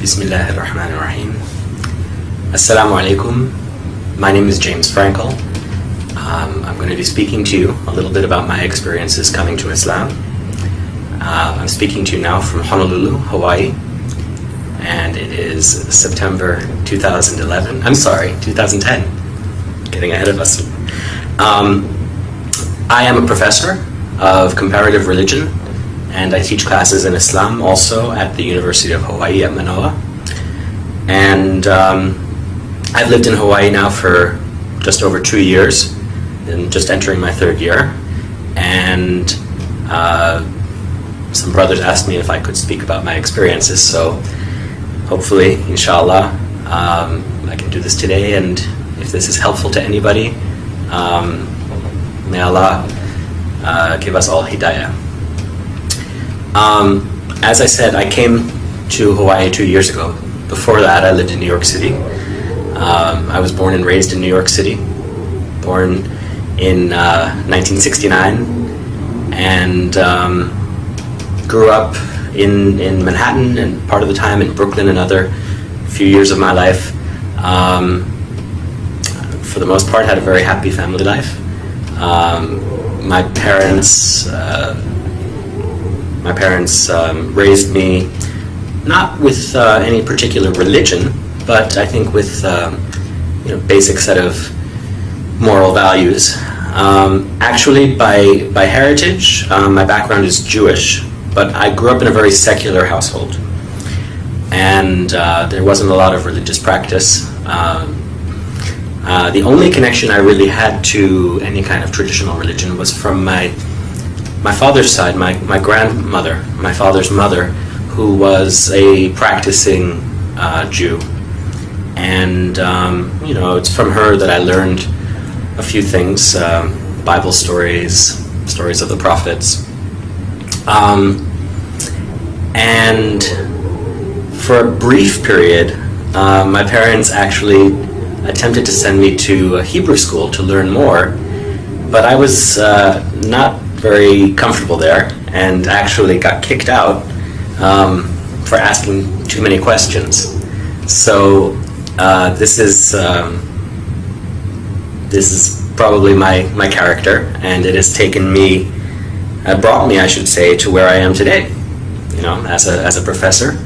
Bismillahirrahmanirrahim. Assalamu alaikum. My name is James Frankel. I'm going to be speaking to you a little bit about my experiences coming to Islam. I'm speaking to you now from Honolulu, Hawaii, and it is September 2011. I'm sorry, 2010. Getting ahead of us. I am a professor of comparative religion, and I teach classes in Islam also at the University of Hawaii at Manoa. And I've lived in Hawaii now for just over 2 years, and just entering my 3rd year. And some brothers asked me if I could speak about my experiences, so hopefully, inshallah, I can do this today, and if this is helpful to anybody, may Allah give us all hidayah. As I said, I came to Hawaii 2 years ago. Before that, I lived in New York City. I was born and raised in New York City, born in 1969, and grew up in Manhattan and part of the time in Brooklyn, another few years of my life. For the most part, had a very happy family life. My parents raised me not with any particular religion, but I think with basic set of moral values. Actually, by heritage, my background is Jewish, but I grew up in a very secular household, and there wasn't a lot of religious practice. The only connection I really had to any kind of traditional religion was from my father's side, my grandmother, my father's mother, who was a practicing Jew. And, it's from her that I learned a few things, Bible stories, stories of the prophets. And for a brief period, my parents actually attempted to send me to a Hebrew school to learn more, but I was not very comfortable there, and actually got kicked out for asking too many questions. So this is probably my character, and it has brought me, I should say, to where I am today. As a professor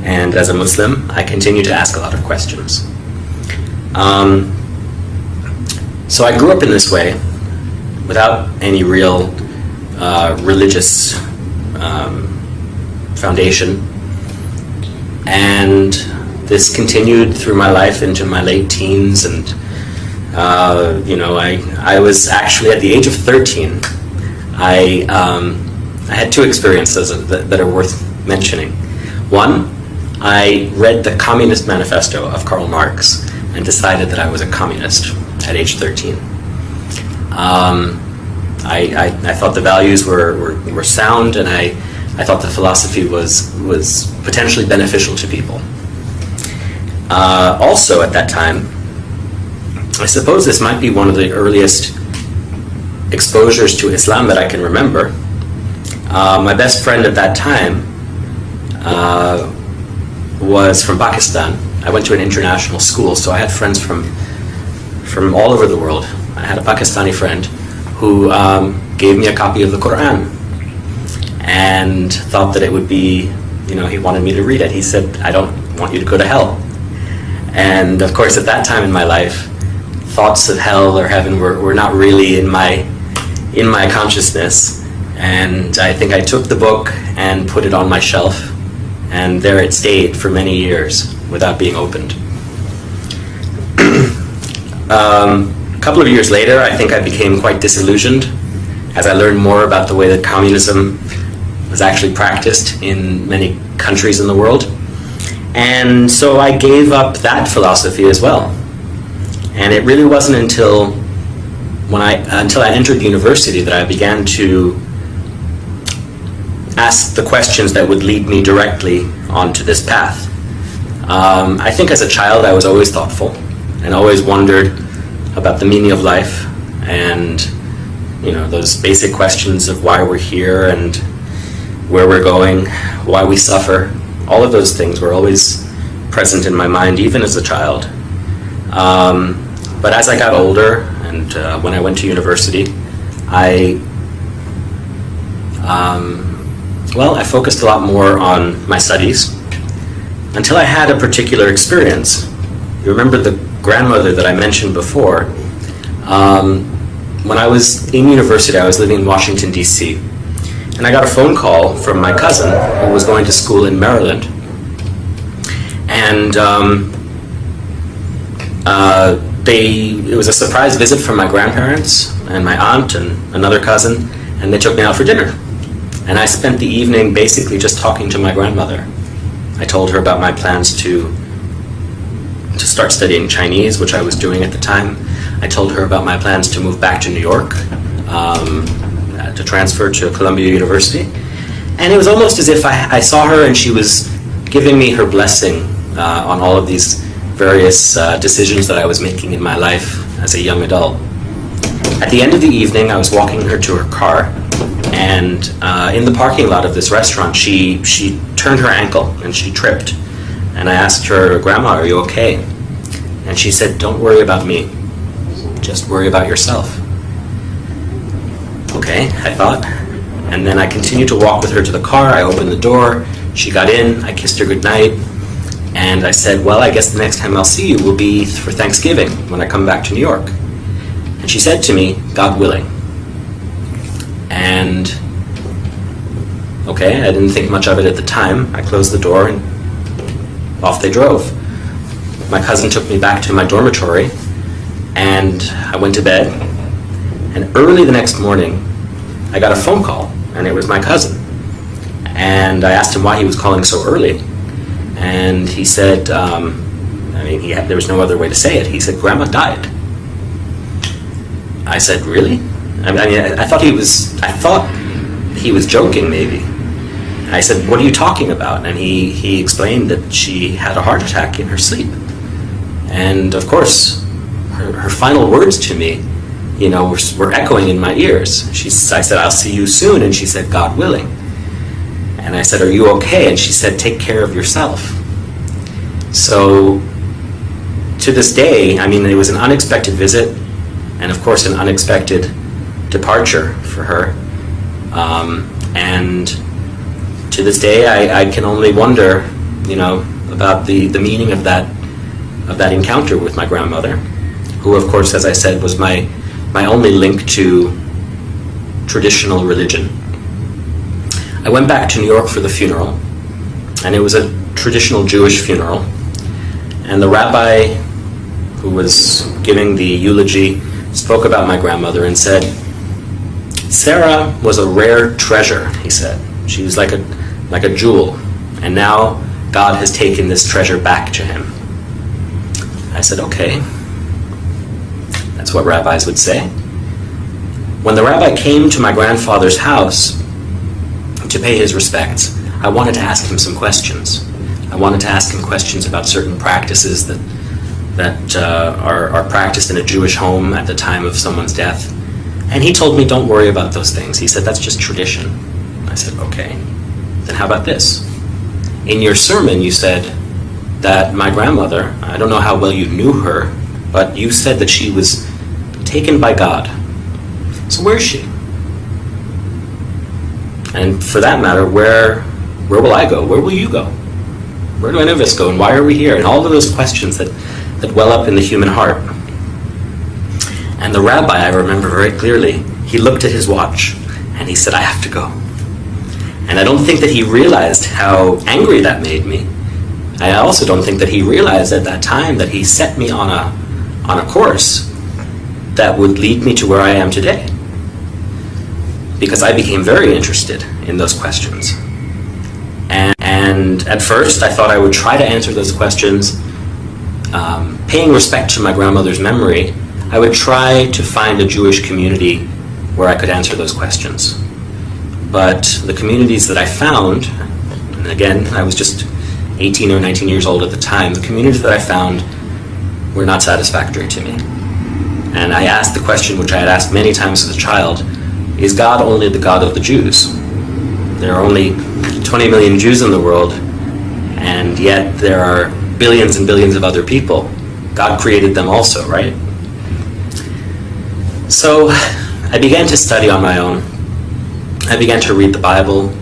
and as a Muslim, I continue to ask a lot of questions. So I grew up in this way, without any real religious foundation, and this continued through my life into my late teens, and I was actually at the age of 13. I had 2 experiences that are worth mentioning. One, I read the Communist Manifesto of Karl Marx and decided that I was a communist at age 13. I thought the values were sound, and I thought the philosophy was potentially beneficial to people. Also at that time, I suppose this might be one of the earliest exposures to Islam that I can remember. My best friend at that time was from Pakistan. I went to an international school, so I had friends from all over the world. I had a Pakistani friend who gave me a copy of the Quran and thought that it would be, he wanted me to read it. He said, "I don't want you to go to hell." And of course, at that time in my life, thoughts of hell or heaven were not really in my consciousness. And I think I took the book and put it on my shelf, and there it stayed for many years without being opened. A couple of years later, I think I became quite disillusioned as I learned more about the way that communism was actually practiced in many countries in the world. And so I gave up that philosophy as well. And it really wasn't until I entered university that I began to ask the questions that would lead me directly onto this path. I think as a child I was always thoughtful and always wondered about the meaning of life, and those basic questions of why we're here and where we're going, why we suffer. All of those things were always present in my mind even as a child. But as I got older and when I went to university, I focused a lot more on my studies until I had a particular experience. You remember the grandmother that I mentioned before? When I was in university, I was living in Washington, D.C., and I got a phone call from my cousin who was going to school in Maryland. And it was a surprise visit from my grandparents and my aunt and another cousin, and they took me out for dinner. And I spent the evening basically just talking to my grandmother. I told her about my plans to start studying Chinese, which I was doing at the time. I told her about my plans to move back to New York, to transfer to Columbia University. And it was almost as if I saw her and she was giving me her blessing on all of these various decisions that I was making in my life as a young adult. At the end of the evening, I was walking her to her car, and in the parking lot of this restaurant, she turned her ankle and she tripped. And I asked her, "Grandma, are you okay?" And she said, "Don't worry about me, just worry about yourself." Okay, I thought. And then I continued to walk with her to the car. I opened the door, she got in, I kissed her goodnight, and I said, "Well, I guess the next time I'll see you will be for Thanksgiving when I come back to New York." And she said to me, "God willing." And okay, I didn't think much of it at the time. I closed the door and off they drove. My cousin took me back to my dormitory, and I went to bed. And early the next morning, I got a phone call, and it was my cousin. And I asked him why he was calling so early. And he said, there was no other way to say it. He said, "Grandma died." I said, "Really?" I thought he was joking, maybe. I said, "What are you talking about?" And he explained that she had a heart attack in her sleep. And of course, her final words to me, were echoing in my ears. I said, "I'll see you soon." And she said, "God willing." And I said, "Are you okay?" And she said, "Take care of yourself." So to this day, it was an unexpected visit, and of course an unexpected departure for her. And to this day, I can only wonder, about the meaning of that encounter with my grandmother, who, of course, as I said, was my only link to traditional religion. I went back to New York for the funeral, and it was a traditional Jewish funeral. And the rabbi who was giving the eulogy spoke about my grandmother and said, "Sarah was a rare treasure," he said. "She was like a jewel, and now God has taken this treasure back to him." I said, "Okay." That's what rabbis would say. When the rabbi came to my grandfather's house to pay his respects, I wanted to ask him some questions. I wanted to ask him questions about certain practices that are practiced in a Jewish home at the time of someone's death. And he told me, "Don't worry about those things." He said, "That's just tradition." I said, "Okay, then how about this? In your sermon, you said that my grandmother, I don't know how well you knew her, but you said that she was taken by God. So where is she? And for that matter, where will I go? Where will you go? Where do any of us go? And why are we here?" And all of those questions that well up in the human heart. And the rabbi, I remember very clearly, he looked at his watch and he said, "I have to go." And I don't think that he realized how angry that made me. I also don't think that he realized at that time that he set me on a course that would lead me to where I am today. Because I became very interested in those questions. And at first I thought I would try to answer those questions, paying respect to my grandmother's memory. I would try to find a Jewish community where I could answer those questions. But the communities that I found, and again, I was just 18 or 19 years old at the time, the communities that I found were not satisfactory to me. And I asked the question which I had asked many times as a child, is God only the God of the Jews? There are only 20 million Jews in the world, and yet there are billions and billions of other people. God created them also, right? So I began to study on my own. I began to read the Bible.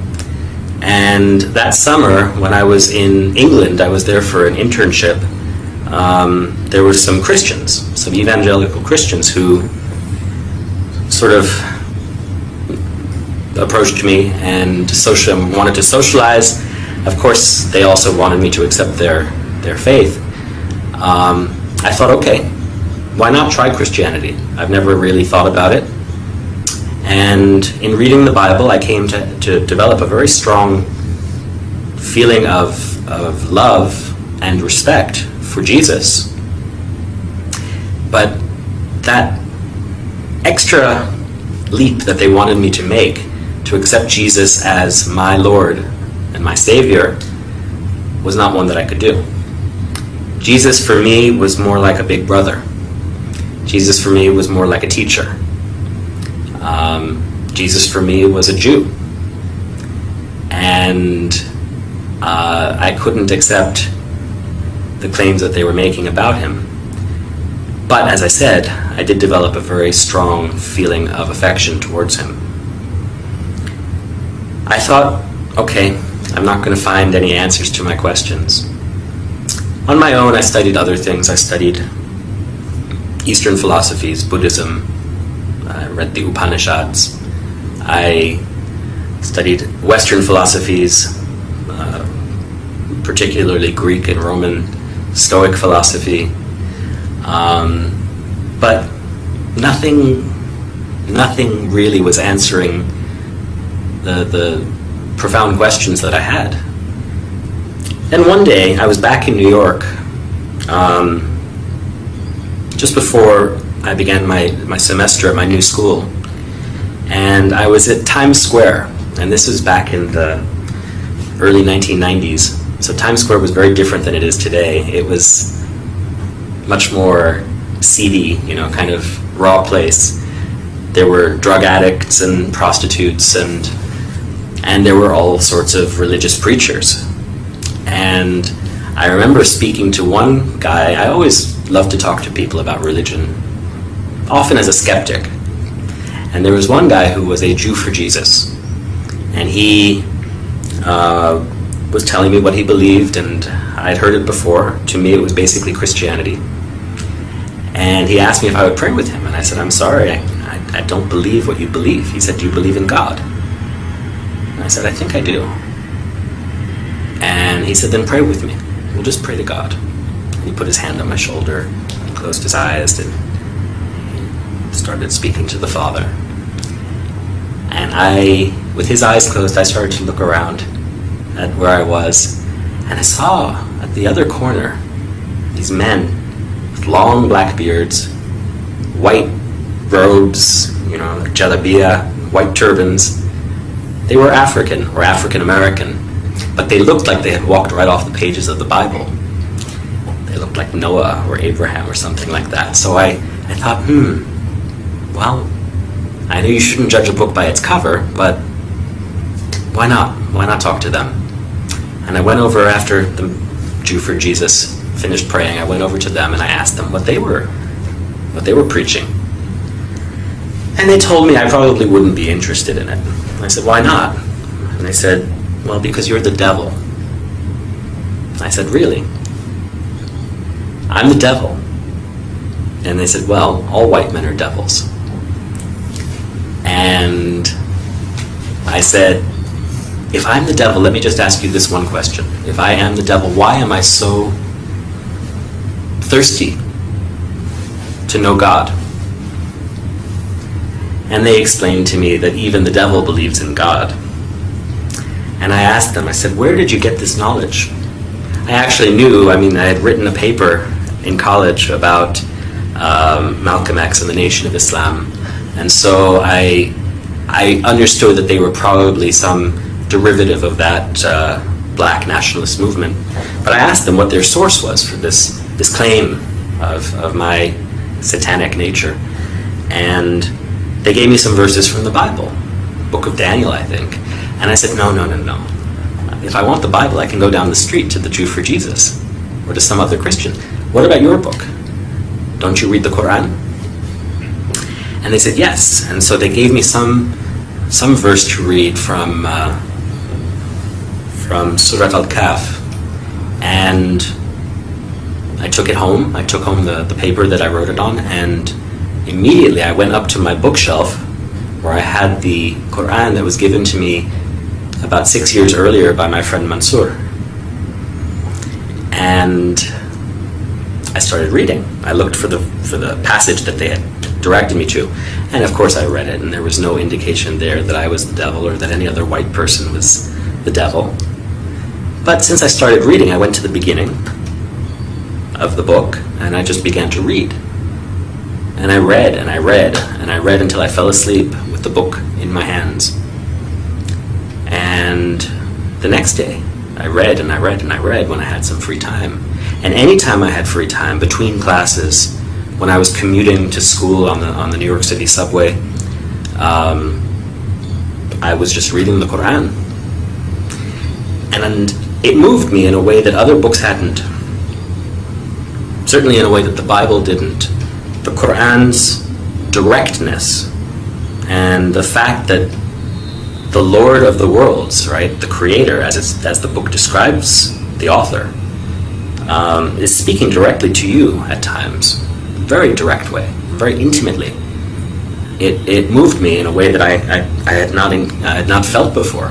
And that summer, when I was in England, I was there for an internship. There were some Christians, some evangelical Christians, who sort of approached me and wanted to socialize. Of course, they also wanted me to accept their faith. I thought, okay, why not try Christianity? I've never really thought about it. And in reading the Bible, I came to develop a very strong feeling of love and respect for Jesus. But that extra leap that they wanted me to make to accept Jesus as my Lord and my Savior was not one that I could do. Jesus for me was more like a big brother. Jesus for me was more like a teacher. Jesus for me was a Jew. And I couldn't accept the claims that they were making about him. But as I said, I did develop a very strong feeling of affection towards him. I thought, okay, I'm not going to find any answers to my questions. On my own, I studied other things. I studied Eastern philosophies, Buddhism. I read the Upanishads. I studied Western philosophies, particularly Greek and Roman Stoic philosophy. But nothing really was answering the profound questions that I had. And one day, I was back in New York, just before I began my semester at my new school. And I was at Times Square, and this was back in the early 1990s. So Times Square was very different than it is today. It was much more seedy, kind of raw place. There were drug addicts and prostitutes, and there were all sorts of religious preachers. And I remember speaking to one guy. I always love to talk to people about religion, often as a skeptic. And there was one guy who was a Jew for Jesus. And he was telling me what he believed, and I'd heard it before. To me, it was basically Christianity. And he asked me if I would pray with him. And I said, I'm sorry, I don't believe what you believe. He said, do you believe in God? And I said, I think I do. And he said, then pray with me. We'll just pray to God. And he put his hand on my shoulder, closed his eyes, and started speaking to the Father. And with his eyes closed, I started to look around at where I was, and I saw at the other corner these men with long black beards, white robes, jalabiya, white turbans. They were African or African American, but they looked like they had walked right off the pages of the Bible. They looked like Noah or Abraham or something like that. So I thought, well, I know you shouldn't judge a book by its cover, but why not? Why not talk to them? And I went over after the Jew for Jesus finished praying. I went over to them and I asked them what they were preaching. And they told me I probably wouldn't be interested in it. I said, why not? And they said, well, because you're the devil. I said, really? I'm the devil. And they said, well, all white men are devils. And I said, if I'm the devil, let me just ask you this one question. If I am the devil, why am I so thirsty to know God? And they explained to me that even the devil believes in God. And I asked them, I said, where did you get this knowledge? I actually knew, I had written a paper in college about Malcolm X and the Nation of Islam. And so I understood that they were probably some derivative of that black nationalist movement. But I asked them what their source was for this claim of my satanic nature. And they gave me some verses from the Bible, Book of Daniel, I think. And I said, no. If I want the Bible, I can go down the street to the Jew for Jesus. or to some other Christian, what about your book? Don't you read the Quran? And they said yes. And so they gave me some verse to read from Surat Al-Kahf. And I took it home. I took home the paper that I wrote it on, and immediately I went up to my bookshelf where I had the Quran that was given to me about 6 years earlier by my friend Mansour. And I started reading. I looked for the passage that they had directed me to, and of course I read it, and there was no indication there that I was the devil or that any other white person was the devil. But since I started reading, I went to the beginning of the book, and I just began to read. And I read, and I read, and I read until I fell asleep with the book in my hands. And the next day, I read, and I read, and I read when I had some free time. And any time I had free time, between classes, when I was commuting to school on the New York City subway, I was just reading the Quran. And it moved me in a way that other books hadn't. Certainly in a way that the Bible didn't. The Quran's directness and the fact that the Lord of the worlds, right, the Creator, as the book describes the author, is speaking directly to you at times, very direct way, very intimately. It moved me in a way that I had not felt before,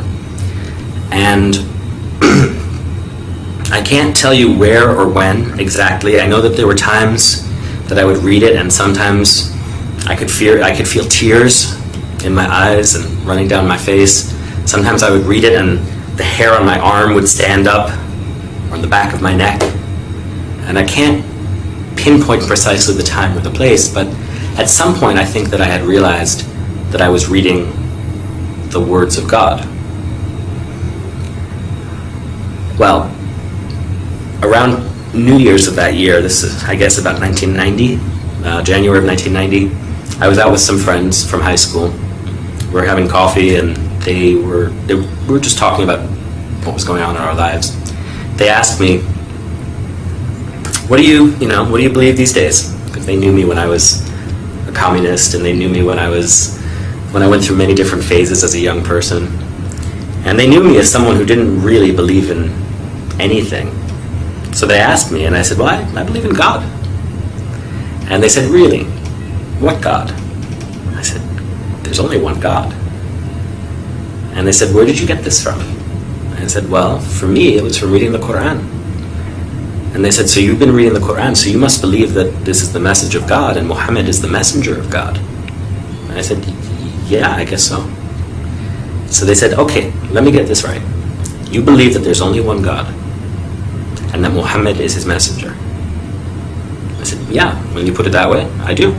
and I can't tell you where or when exactly. I know that there were times that I would read it, and sometimes I could feel tears in my eyes and running down my face. Sometimes I would read it and the hair on my arm would stand up, or on the back of my neck. And I can't pinpoint precisely the time or the place, but at some point I think that I had realized that I was reading the words of God. Well, around New Year's of that year, this is, I guess, about 1990, January of 1990, I was out with some friends from high school. We were having coffee, and we were just talking about what was going on in our lives. They asked me, what do you believe these days? Because they knew me when I was a communist, and they knew me when I went through many different phases as a young person. And they knew me as someone who didn't really believe in anything. So they asked me, and I said, well, I believe in God. And they said, really? What God? I said, there's only one God. And they said, where did you get this from? I said, well, for me, it was from reading the Quran. And they said, so you've been reading the Quran, so you must believe that this is the message of God, and Muhammad is the messenger of God. And I said, yeah, I guess so. So they said, okay, let me get this right. You believe that there's only one God, and that Muhammad is his messenger. I said, yeah, when you put it that way, I do.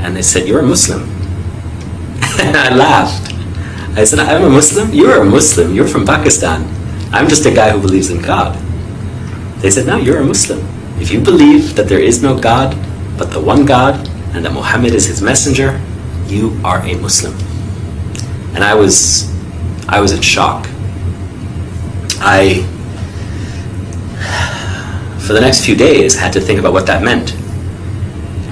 And they said, you're a Muslim. And I laughed. I said, I'm a Muslim? You're a Muslim. You're from Pakistan. I'm just a guy who believes in God. They said, no, you're a Muslim. If you believe that there is no God but the one God, and that Muhammad is his messenger, you are a Muslim. And I was in shock. For the next few days, had to think about what that meant.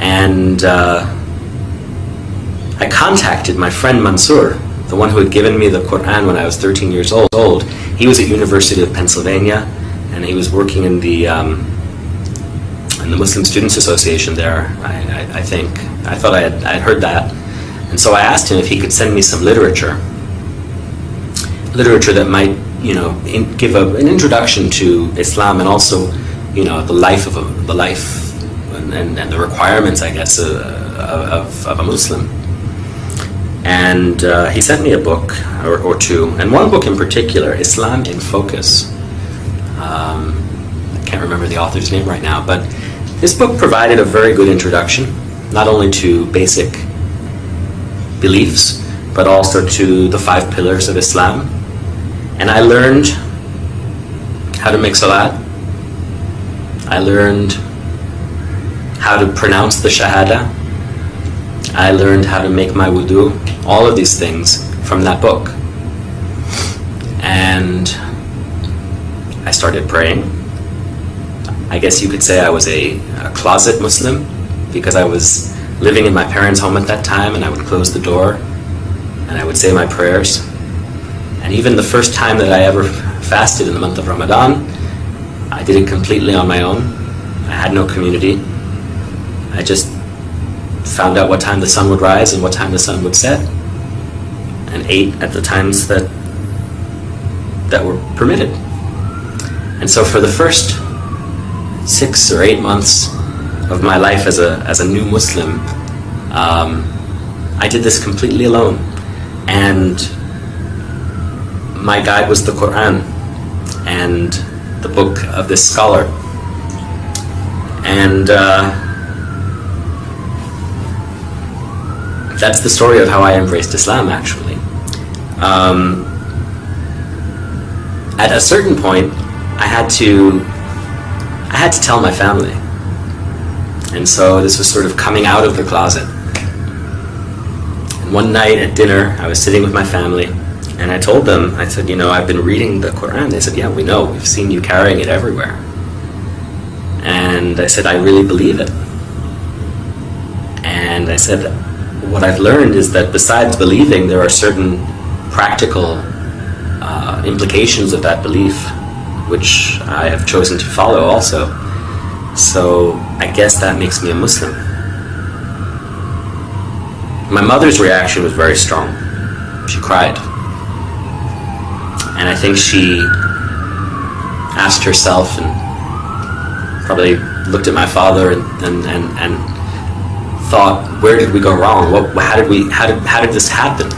And I contacted my friend Mansour, the one who had given me the Quran when I was 13 years old. He was at University of Pennsylvania, and he was working in the Muslim Students Association there, I think. I thought I had heard that. And so I asked him if he could send me some literature that might, give an introduction to Islam, and also, the life and the requirements, I guess, of a Muslim. And he sent me a book or two, and one book in particular, Islam in Focus. I can't remember the author's name right now, but this book provided a very good introduction, not only to basic beliefs, but also to the 5 pillars of Islam. And I learned how to make salat. I learned how to pronounce the Shahada. I learned how to make my wudu. All of these things from that book. And I started praying. I guess you could say I was a closet Muslim, because I was living in my parents' home at that time, and I would close the door and I would say my prayers. And even the first time that I ever fasted in the month of Ramadan, I did it completely on my own. I had no community. I just found out what time the sun would rise and what time the sun would set, and ate at the times that were permitted. And so for the first 6 or 8 months of my life as a new Muslim, I did this completely alone. And my guide was the Quran and the book of this scholar. And that's the story of how I embraced Islam, actually. At a certain point, I had to tell my family. And so this was sort of coming out of the closet. And one night at dinner, I was sitting with my family, and I told them, I said, I've been reading the Quran. They said, yeah, we know, we've seen you carrying it everywhere. And I said, I really believe it. And I said, what I've learned is that besides believing, there are certain practical implications of that belief, which I have chosen to follow also. So I guess that makes me a Muslim. My mother's reaction was very strong. She cried. And I think she asked herself, and probably looked at my father and thought, where did we go wrong? How did this happen?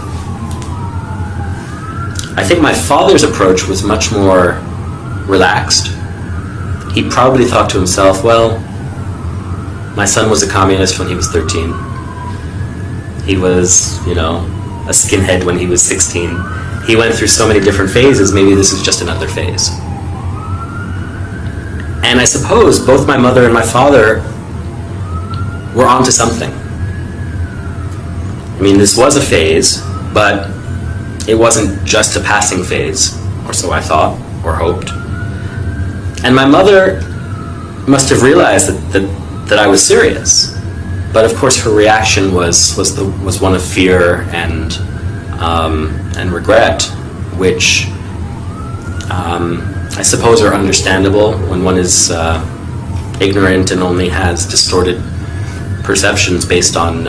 I think my father's approach was much more relaxed. He probably thought to himself, well, my son was a communist when he was 13. He was, a skinhead when he was 16. He went through so many different phases, maybe this is just another phase. And I suppose both my mother and my father were onto something. I mean, this was a phase, but it wasn't just a passing phase, or so I thought, or hoped. And my mother must have realized that I was serious. But of course her reaction was one of fear and regret, which I suppose are understandable when one is ignorant and only has distorted perceptions based on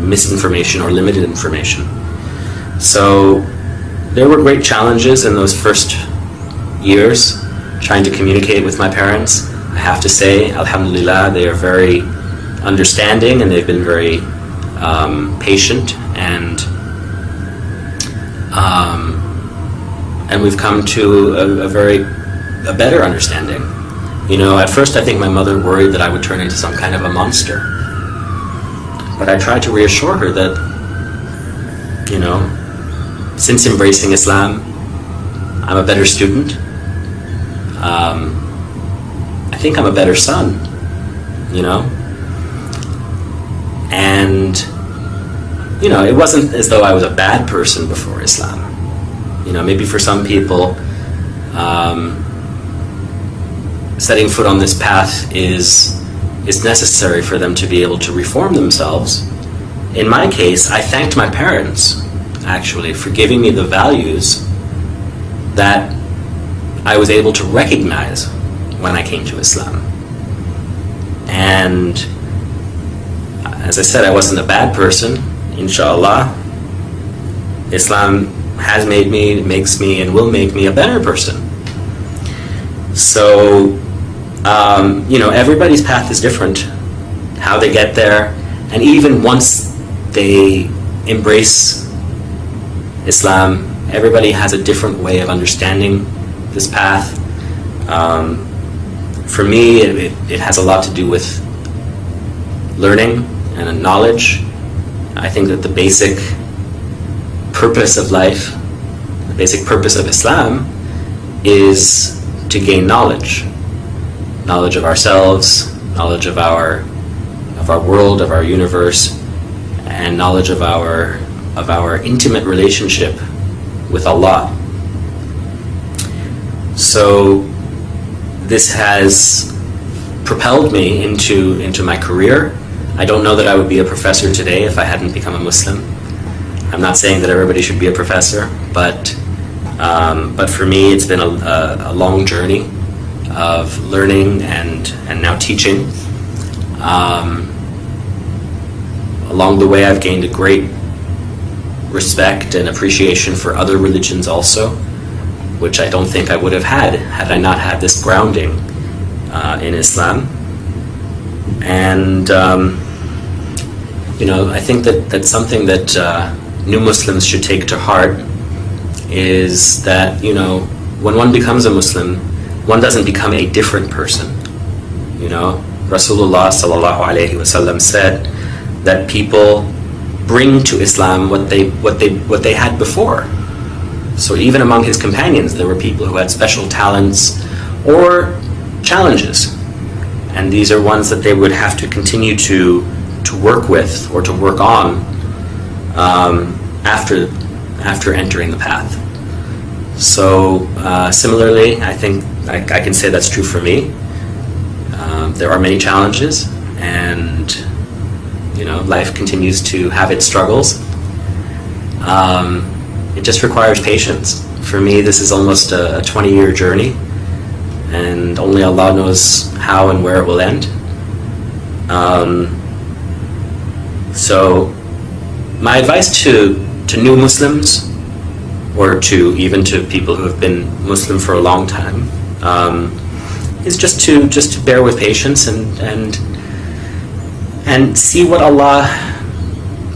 misinformation or limited information. So there were great challenges in those first years trying to communicate with my parents. I have to say, alhamdulillah, they are very understanding, and they've been very patient, and we've come to a better understanding. At first I think my mother worried that I would turn into some kind of a monster. But I tried to reassure her that, since embracing Islam, I'm a better student. I think I'm a better son, And, it wasn't as though I was a bad person before Islam. Maybe for some people, setting foot on this path is necessary for them to be able to reform themselves. In my case, I thanked my parents, actually, for giving me the values that I was able to recognize when I came to Islam. And as I said, I wasn't a bad person, inshallah. Islam has made me, makes me, and will make me a better person. So, everybody's path is different, how they get there, and even once they embrace Islam, everybody has a different way of understanding this path. For me, it has a lot to do with learning and knowledge. I think that the basic purpose of life, the basic purpose of Islam, is to gain knowledge. Knowledge of ourselves, knowledge of our world, of our universe, and knowledge of our intimate relationship with Allah. So this has propelled me into my career. I don't know that I would be a professor today if I hadn't become a Muslim. I'm not saying that everybody should be a professor, but for me it's been a long journey of learning and now teaching. Along the way I've gained a great respect and appreciation for other religions also, which I don't think I would have had I not had this grounding in Islam. And I think that something that new Muslims should take to heart is that when one becomes a Muslim, one doesn't become a different person. Rasulullah sallallahu alaihi wasallam said that people bring to Islam what they had before. So even among his companions, there were people who had special talents or challenges, and these are ones that they would have to continue to work with or to work on after entering the path. So similarly, I think I can say that's true for me. There are many challenges, and life continues to have its struggles. It just requires patience. For me, this is almost a 20-year journey, and only Allah knows how and where it will end. So my advice to new Muslims, or even to people who have been Muslim for a long time, is just to bear with patience and see what Allah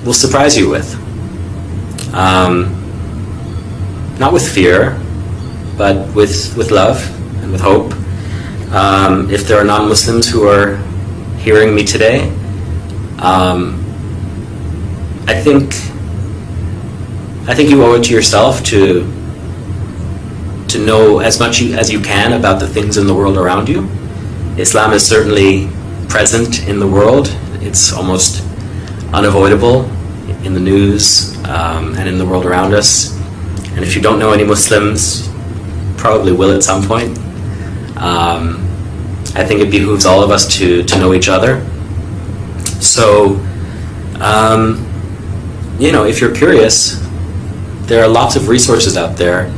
will surprise you with. Not with fear, but with love and with hope. If there are non-Muslims who are hearing me today, I think you owe it to yourself to know as much as you can about the things in the world around you. Islam is certainly present in the world. It's almost unavoidable in the news and in the world around us. And if you don't know any Muslims, probably will at some point. I think it behooves all of us to know each other. So, if you're curious, there are lots of resources out there.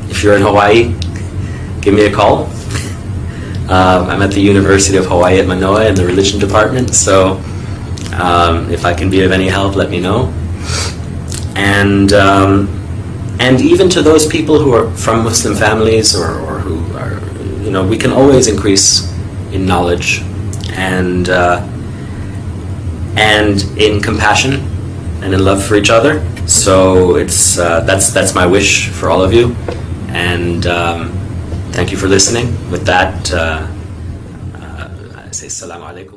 If you're in Hawaii, give me a call. I'm at the University of Hawaii at Manoa in the religion department, so if I can be of any help, let me know. And even to those people who are from Muslim families or who are, we can always increase in knowledge and in compassion and in love for each other. So it's that's my wish for all of you, and thank you for listening. With that, I say assalamu alaikum.